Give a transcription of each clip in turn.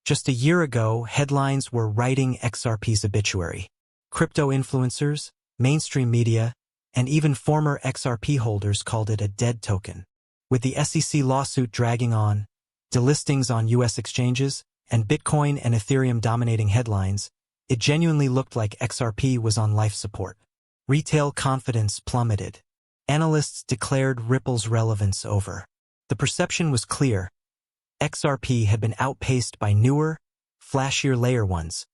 Just a year ago, headlines were writing XRP's obituary. Crypto influencers, mainstream media, and even former XRP holders called it a dead token. With the SEC lawsuit dragging on, delistings on US exchanges, and Bitcoin and Ethereum dominating headlines, it genuinely looked like XRP was on life support. Retail confidence plummeted. Analysts declared Ripple's relevance over. The perception was clear. XRP had been outpaced by newer, flashier layer ones,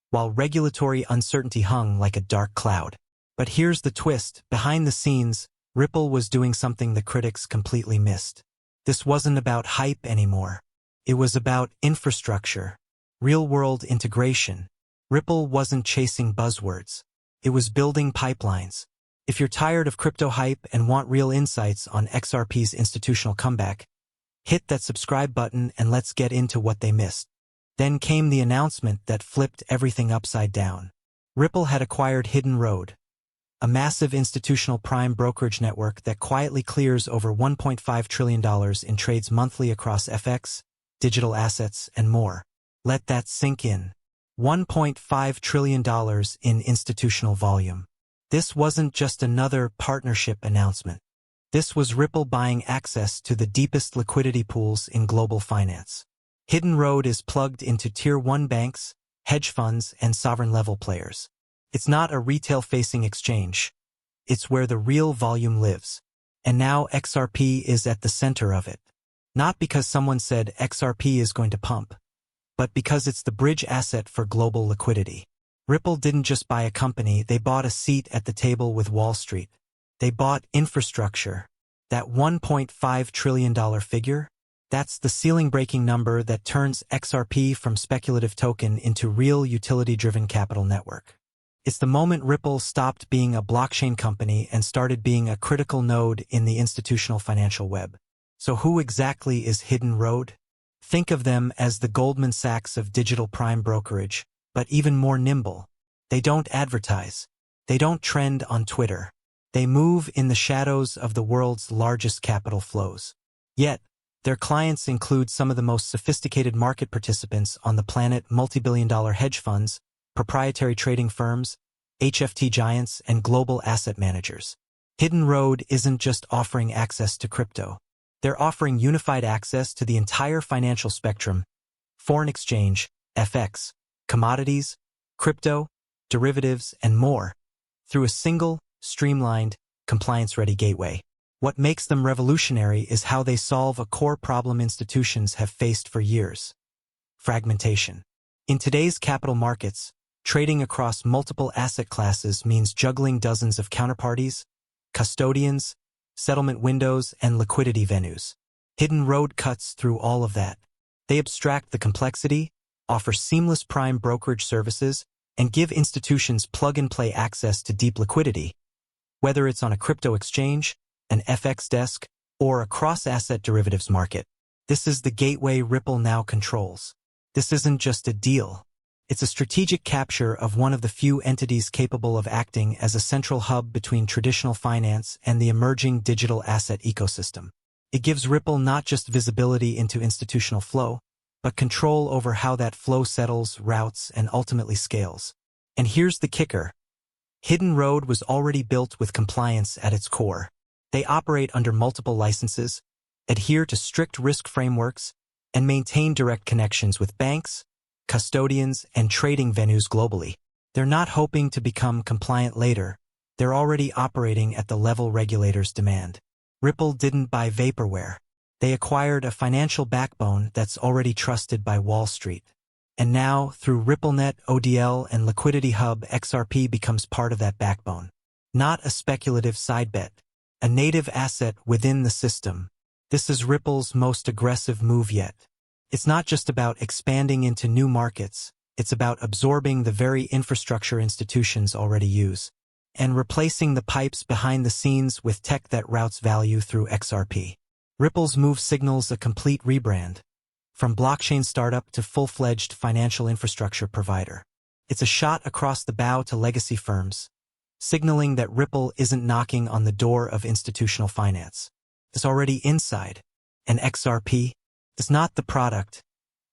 while regulatory uncertainty hung like a dark cloud. But here's the twist. Behind the scenes, Ripple was doing something the critics completely missed. This wasn't about hype anymore. It was about infrastructure, real-world integration. Ripple wasn't chasing buzzwords. It was building pipelines. If you're tired of crypto hype and want real insights on XRP's institutional comeback, hit that subscribe button and let's get into what they missed. Then came the announcement that flipped everything upside down. Ripple had acquired Hidden Road, a massive institutional prime brokerage network that quietly clears over $1.5 trillion in trades monthly across FX, digital assets, and more. Let that sink in. $1.5 trillion in institutional volume. This wasn't just another partnership announcement. This was Ripple buying access to the deepest liquidity pools in global finance. Hidden Road is plugged into Tier 1 banks, hedge funds, and sovereign-level players. It's not a retail-facing exchange. It's where the real volume lives. And now XRP is at the center of it. Not because someone said XRP is going to pump, but because it's the bridge asset for global liquidity. Ripple didn't just buy a company, they bought a seat at the table with Wall Street. They bought infrastructure. That $1.5 trillion figure? That's the ceiling-breaking number that turns XRP from speculative token into real utility-driven capital network. It's the moment Ripple stopped being a blockchain company and started being a critical node in the institutional financial web. So who exactly is Hidden Road? Think of them as the Goldman Sachs of digital prime brokerage, but even more nimble. They don't advertise. They don't trend on Twitter. They move in the shadows of the world's largest capital flows. Yet, their clients include some of the most sophisticated market participants on the planet: multi-billion-dollar hedge funds, proprietary trading firms, HFT giants, and global asset managers. Hidden Road isn't just offering access to crypto. They're offering unified access to the entire financial spectrum: foreign exchange, FX, commodities, crypto, derivatives, and more, through a single, streamlined, compliance-ready gateway. What makes them revolutionary is how they solve a core problem institutions have faced for years: fragmentation. In today's capital markets, trading across multiple asset classes means juggling dozens of counterparties, custodians, settlement windows, and liquidity venues. Hidden Road cuts through all of that. They abstract the complexity, offer seamless prime brokerage services, and give institutions plug-and-play access to deep liquidity. Whether it's on a crypto exchange, an FX desk, or a cross-asset derivatives market, this is the gateway Ripple now controls. This isn't just a deal. It's a strategic capture of one of the few entities capable of acting as a central hub between traditional finance and the emerging digital asset ecosystem. It gives Ripple not just visibility into institutional flow, but control over how that flow settles, routes, and ultimately scales. And here's the kicker. Hidden Road was already built with compliance at its core. They operate under multiple licenses, adhere to strict risk frameworks, and maintain direct connections with banks, custodians, and trading venues globally. They're not hoping to become compliant later. They're already operating at the level regulators demand. Ripple didn't buy vaporware. They acquired a financial backbone that's already trusted by Wall Street. And now, through RippleNet, ODL, and Liquidity Hub, XRP becomes part of that backbone. Not a speculative side bet. A native asset within the system. This is Ripple's most aggressive move yet. It's not just about expanding into new markets, it's about absorbing the very infrastructure institutions already use, and replacing the pipes behind the scenes with tech that routes value through XRP. Ripple's move signals a complete rebrand, from blockchain startup to full-fledged financial infrastructure provider. It's a shot across the bow to legacy firms, signaling that Ripple isn't knocking on the door of institutional finance. It's already inside, and XRP is not the product,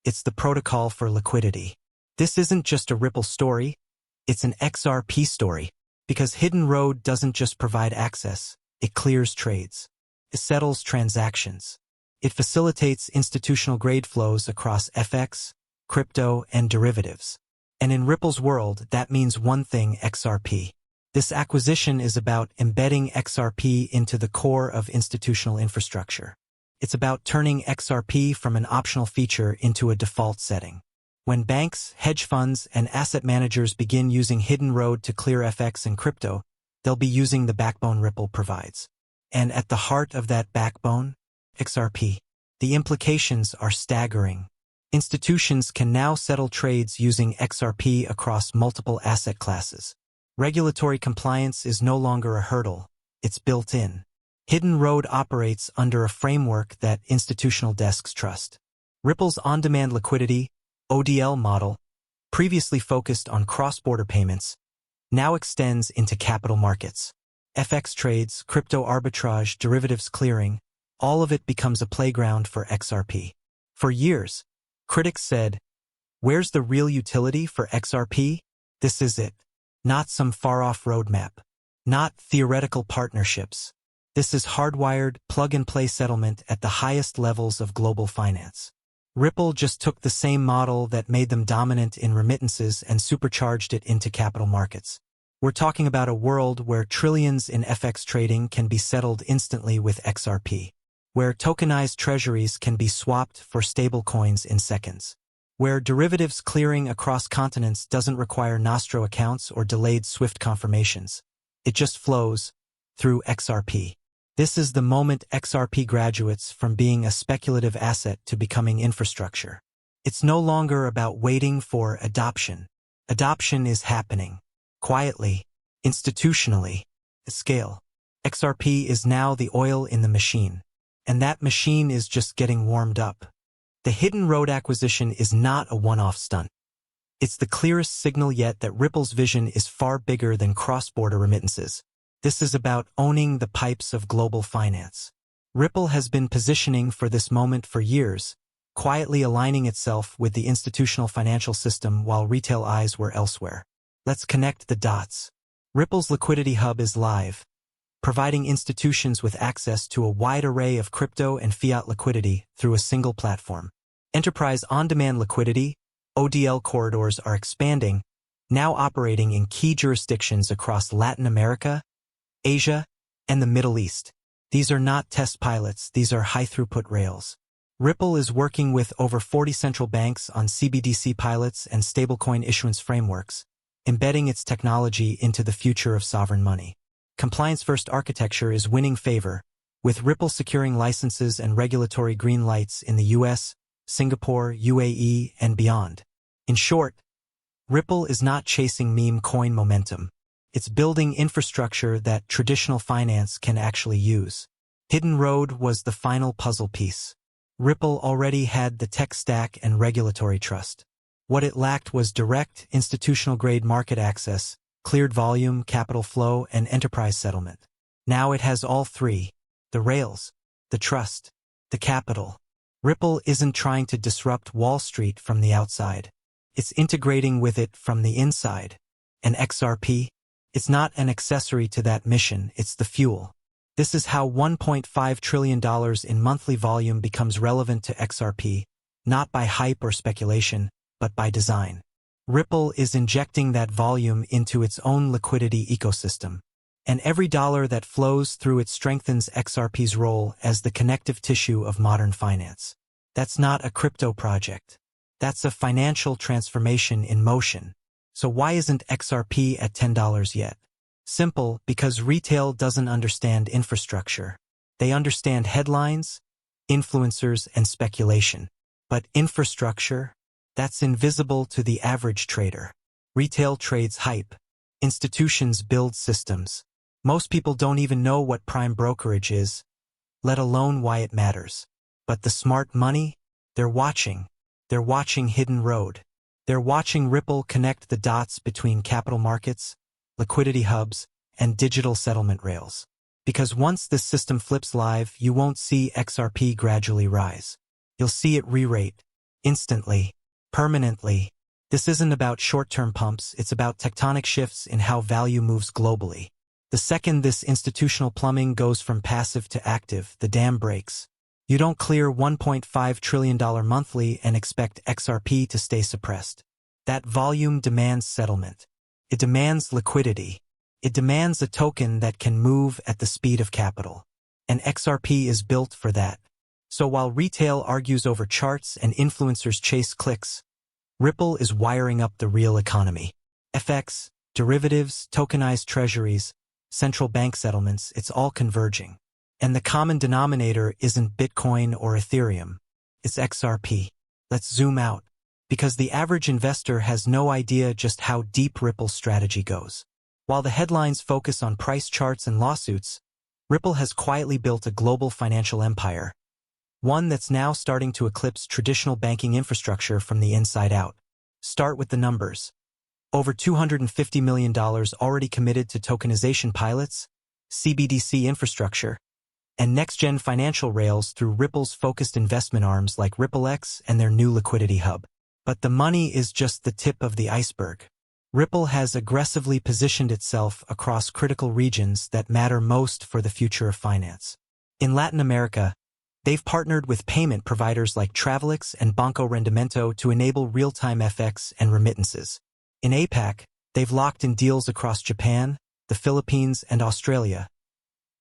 It's the protocol for liquidity. This isn't just a Ripple story, it's an XRP story. Because Hidden Road doesn't just provide access, it clears trades. It settles transactions. It facilitates institutional-grade flows across FX, crypto, and derivatives. And in Ripple's world, that means one thing: XRP. This acquisition is about embedding XRP into the core of institutional infrastructure. It's about turning XRP from an optional feature into a default setting. When banks, hedge funds, and asset managers begin using Hidden Road to clear FX and crypto, they'll be using the backbone Ripple provides. And at the heart of that backbone, XRP. The implications are staggering. Institutions can now settle trades using XRP across multiple asset classes. Regulatory compliance is no longer a hurdle, it's built in. Hidden Road operates under a framework that institutional desks trust. Ripple's on-demand liquidity, ODL model, previously focused on cross-border payments, now extends into capital markets. FX trades, crypto arbitrage, derivatives clearing, all of it becomes a playground for XRP. For years, critics said, "Where's the real utility for XRP?" This is it. Not some far-off roadmap. Not theoretical partnerships. This is hardwired, plug-and-play settlement at the highest levels of global finance. Ripple just took the same model that made them dominant in remittances and supercharged it into capital markets. We're talking about a world where trillions in FX trading can be settled instantly with XRP. Where tokenized treasuries can be swapped for stablecoins in seconds. Where derivatives clearing across continents doesn't require Nostro accounts or delayed SWIFT confirmations. It just flows through XRP. This is the moment XRP graduates from being a speculative asset to becoming infrastructure. It's no longer about waiting for adoption. Adoption is happening. Quietly, institutionally, at scale. XRP is now the oil in the machine. And that machine is just getting warmed up. The Hidden Road acquisition is not a one-off stunt. It's the clearest signal yet that Ripple's vision is far bigger than cross-border remittances. This is about owning the pipes of global finance. Ripple has been positioning for this moment for years, quietly aligning itself with the institutional financial system while retail eyes were elsewhere. Let's connect the dots. Ripple's liquidity hub is live, providing institutions with access to a wide array of crypto and fiat liquidity through a single platform. Enterprise on-demand liquidity, ODL corridors are expanding, now operating in key jurisdictions across Latin America, Asia, and the Middle East. These are not test pilots, these are high-throughput rails. Ripple is working with over 40 central banks on CBDC pilots and stablecoin issuance frameworks, embedding its technology into the future of sovereign money. Compliance-first architecture is winning favor, with Ripple securing licenses and regulatory green lights in the US, Singapore, UAE, and beyond. In short, Ripple is not chasing meme coin momentum. It's building infrastructure that traditional finance can actually use. Hidden Road was the final puzzle piece. Ripple already had the tech stack and regulatory trust. What it lacked was direct, institutional-grade market access, cleared volume, capital flow, and enterprise settlement. Now it has all three: the rails, the trust, the capital. Ripple isn't trying to disrupt Wall Street from the outside. It's integrating with it from the inside. And XRP? It's not an accessory to that mission, it's the fuel. This is how $1.5 trillion in monthly volume becomes relevant to XRP, not by hype or speculation, but by design. Ripple is injecting that volume into its own liquidity ecosystem. And every dollar that flows through it strengthens XRP's role as the connective tissue of modern finance. That's not a crypto project. That's a financial transformation in motion. So why isn't XRP at $10 yet? Simple, because retail doesn't understand infrastructure. They understand headlines, influencers, and speculation. But infrastructure? That's invisible to the average trader. Retail trades hype. Institutions build systems. Most people don't even know what prime brokerage is, let alone why it matters. But the smart money? They're watching. They're watching Hidden Road. They're watching Ripple connect the dots between capital markets, liquidity hubs, and digital settlement rails. Because once this system flips live, you won't see XRP gradually rise. You'll see it re-rate. Instantly. Permanently. This isn't about short-term pumps, it's about tectonic shifts in how value moves globally. The second this institutional plumbing goes from passive to active, the dam breaks. You don't clear $1.5 trillion monthly and expect XRP to stay suppressed. That volume demands settlement. It demands liquidity. It demands a token that can move at the speed of capital. And XRP is built for that. So while retail argues over charts and influencers chase clicks, Ripple is wiring up the real economy. FX, derivatives, tokenized treasuries, central bank settlements, it's all converging. And the common denominator isn't Bitcoin or Ethereum. It's XRP. Let's zoom out. Because the average investor has no idea just how deep Ripple's strategy goes. While the headlines focus on price charts and lawsuits, Ripple has quietly built a global financial empire. One that's now starting to eclipse traditional banking infrastructure from the inside out. Start with the numbers. Over $250 million already committed to tokenization pilots, CBDC infrastructure, and next-gen financial rails through Ripple's focused investment arms like RippleX and their new liquidity hub. But the money is just the tip of the iceberg. Ripple has aggressively positioned itself across critical regions that matter most for the future of finance. In Latin America, they've partnered with payment providers like Travelex and Banco Rendimento to enable real-time FX and remittances. In APAC, they've locked in deals across Japan, the Philippines, and Australia,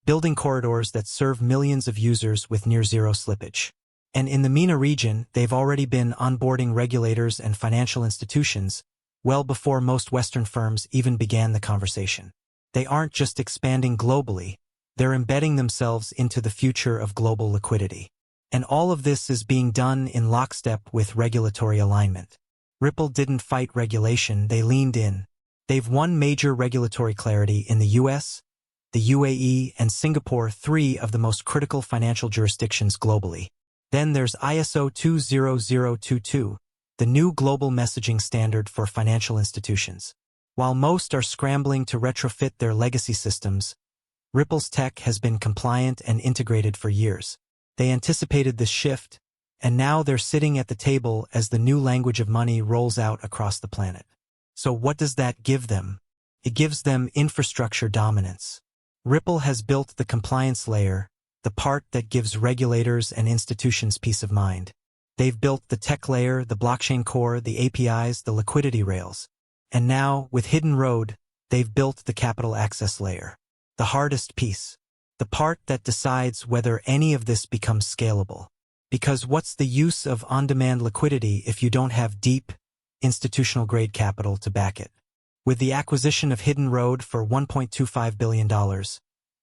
building corridors that serve millions of users with near-zero slippage. And in the MENA region, they've already been onboarding regulators and financial institutions well before most Western firms even began the conversation. They aren't just expanding globally, they're embedding themselves into the future of global liquidity. And all of this is being done in lockstep with regulatory alignment. Ripple didn't fight regulation, they leaned in. They've won major regulatory clarity in the US, the UAE, and Singapore, three of the most critical financial jurisdictions globally. Then there's ISO 20022, the new global messaging standard for financial institutions. While most are scrambling to retrofit their legacy systems, Ripple's tech has been compliant and integrated for years. They anticipated this shift, and now they're sitting at the table as the new language of money rolls out across the planet. So what does that give them? It gives them infrastructure dominance. Ripple has built the compliance layer, the part that gives regulators and institutions peace of mind. They've built the tech layer, the blockchain core, the APIs, the liquidity rails. And now, with Hidden Road, they've built the capital access layer. The hardest piece. The part that decides whether any of this becomes scalable. Because what's the use of on-demand liquidity if you don't have deep, institutional-grade capital to back it? With the acquisition of Hidden Road for $1.25 billion,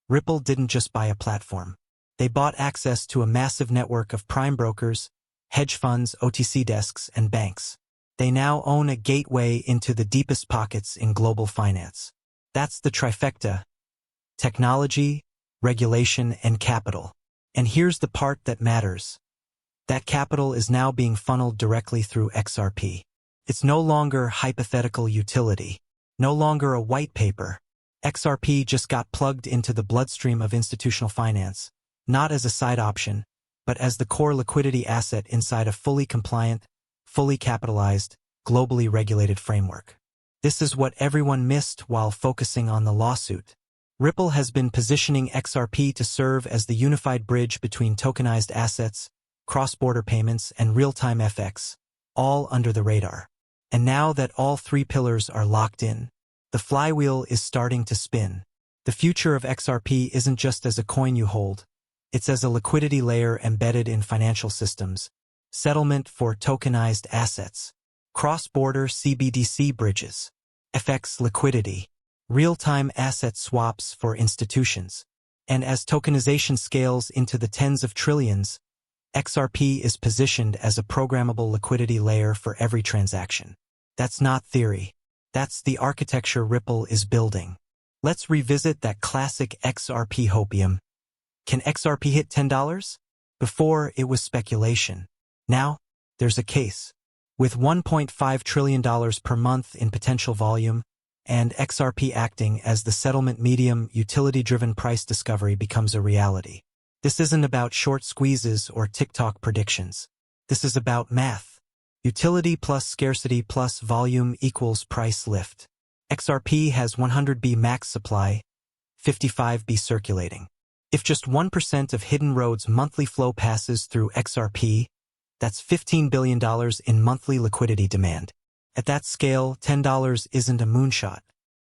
Ripple didn't just buy a platform. They bought access to a massive network of prime brokers, hedge funds, OTC desks, and banks. They now own a gateway into the deepest pockets in global finance. That's the trifecta: technology, regulation, and capital. And here's the part that matters. That capital is now being funneled directly through XRP. It's no longer hypothetical utility, no longer a white paper. XRP just got plugged into the bloodstream of institutional finance, not as a side option, but as the core liquidity asset inside a fully compliant, fully capitalized, globally regulated framework. This is what everyone missed while focusing on the lawsuit. Ripple has been positioning XRP to serve as the unified bridge between tokenized assets, cross-border payments, and real-time FX, all under the radar. And now that all three pillars are locked in, the flywheel is starting to spin. The future of XRP isn't just as a coin you hold, it's as a liquidity layer embedded in financial systems, settlement for tokenized assets, cross-border CBDC bridges, FX liquidity, real-time asset swaps for institutions. And as tokenization scales into the tens of trillions, XRP is positioned as a programmable liquidity layer for every transaction. That's not theory. That's the architecture Ripple is building. Let's revisit that classic XRP hopium. Can XRP hit $10? Before, it was speculation. Now, there's a case. With $1.5 trillion per month in potential volume, and XRP acting as the settlement medium, utility-driven price discovery becomes a reality. This isn't about short squeezes or TikTok predictions. This is about math. Utility plus scarcity plus volume equals price lift. XRP has 100B max supply, 55B circulating. If just 1% of Hidden Road's monthly flow passes through XRP, that's $15 billion in monthly liquidity demand. At that scale, $10 isn't a moonshot.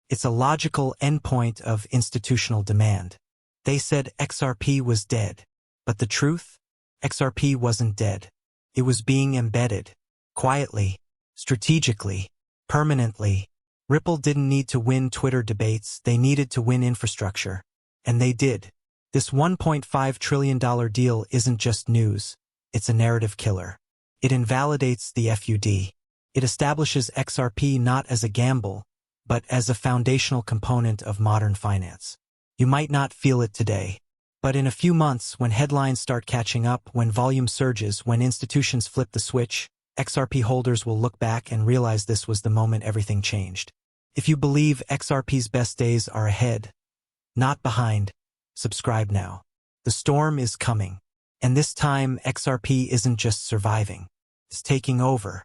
It's a logical endpoint of institutional demand. They said XRP was dead. But the truth? XRP wasn't dead. It was being embedded. Quietly, strategically, permanently. Ripple didn't need to win Twitter debates, they needed to win infrastructure. And they did. This $1.5 trillion deal isn't just news, it's a narrative killer. It invalidates the FUD. It establishes XRP not as a gamble, but as a foundational component of modern finance. You might not feel it today, but in a few months, when headlines start catching up, when volume surges, when institutions flip the switch, XRP holders will look back and realize this was the moment everything changed. If you believe XRP's best days are ahead, not behind, subscribe now. The storm is coming. And this time, XRP isn't just surviving. It's taking over.